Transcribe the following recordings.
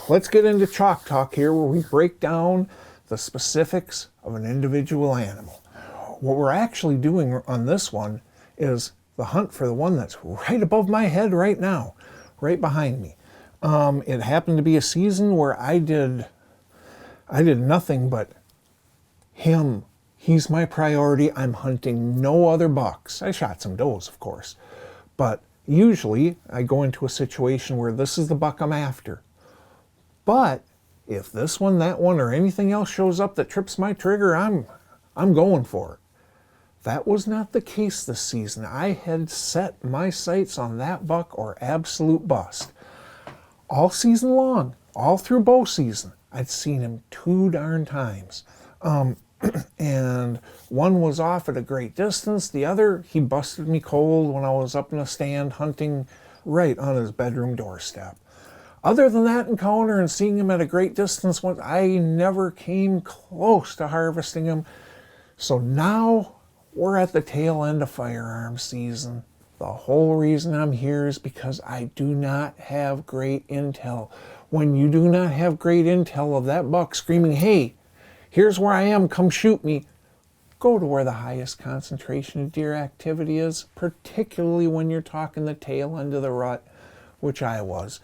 let's get into chalk talk here, where we break down the specifics of an individual animal. What we're actually doing on this one is the hunt for the one that's right above my head right now, right behind me. It happened to be a season where I did nothing but him. He's my priority. I'm hunting no other bucks. I shot some does, of course, but usually I go into a situation where this is the buck I'm after. But if this one, that one, or anything else shows up that trips my trigger, I'm going for it. That was not the case this season. I had set my sights on that buck or absolute bust. All season long, all through bow season, I'd seen him 2 darn times. And one was off at a great distance. The other, he busted me cold when I was up in a stand hunting right on his bedroom doorstep. Other than that encounter and seeing him at a great distance, I never came close to harvesting him. So now we're at the tail end of firearm season. The whole reason I'm here is because I do not have great intel. When you do not have great intel of that buck screaming, "Hey, here's where I am, come shoot me," go to where the highest concentration of deer activity is, particularly when you're talking the tail end of the rut, which I was.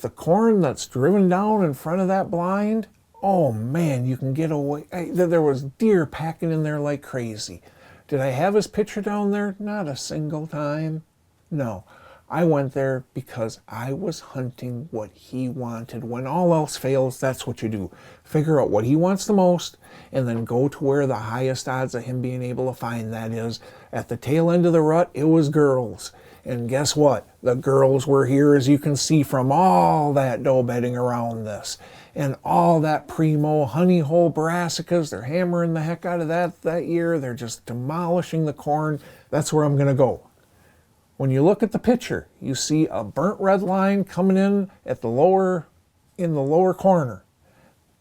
The corn that's driven down in front of that blind, oh man, you can get away. There was deer packing in there like crazy. Did I have his picture down there? Not a single time. No. I went there because I was hunting what he wanted. When all else fails, that's what you do. Figure out what he wants the most, and then go to where the highest odds of him being able to find that is. At the tail end of the rut, it was girls. And guess what? The girls were here, as you can see from all that doe bedding around this. And all that primo honey hole brassicas, they're hammering the heck out of that year. They're just demolishing the corn. That's where I'm going to go. When you look at the picture, you see a burnt red line coming in at the lower corner.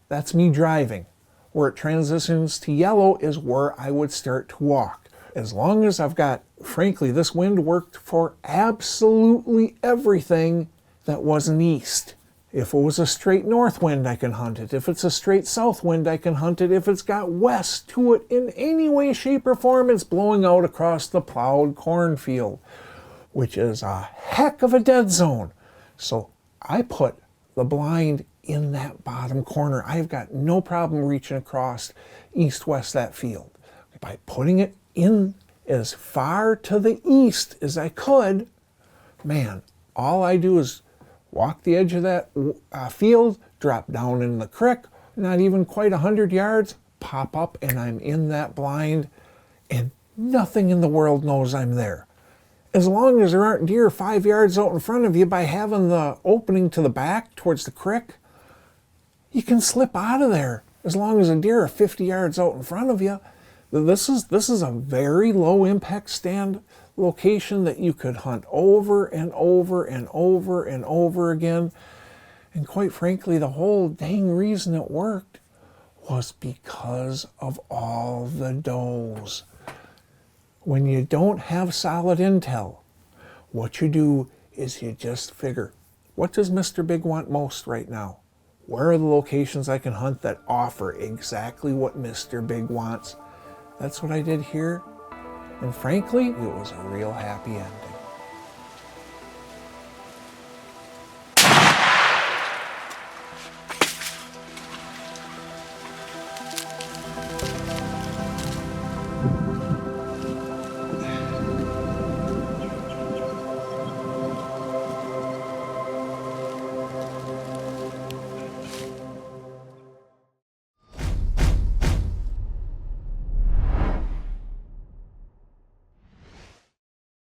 That's me driving. Where it transitions to yellow is where I would start to walk. As long as I've got, frankly, this wind worked for absolutely everything that wasn't east. If it was a straight north wind, I can hunt it. If it's a straight south wind, I can hunt it. If it's got west to it in any way, shape, or form, it's blowing out across the plowed cornfield, which is a heck of a dead zone. So I put the blind in that bottom corner. I've got no problem reaching across east-west that field. By putting it in as far to the east as I could, man, all I do is walk the edge of that field, drop down in the creek, not even quite 100 yards, pop up, and I'm in that blind, and nothing in the world knows I'm there. As long as there aren't deer 5 yards out in front of you, by having the opening to the back towards the creek, you can slip out of there. As long as the deer are 50 yards out in front of you. This is a very low impact stand location that you could hunt over and over and over and over again. And quite frankly, the whole dang reason it worked was because of all the does. When you don't have solid intel, what you do is you just figure, what does Mr. Big want most right now? Where are the locations I can hunt that offer exactly what Mr. Big wants? That's what I did here. And frankly, it was a real happy ending.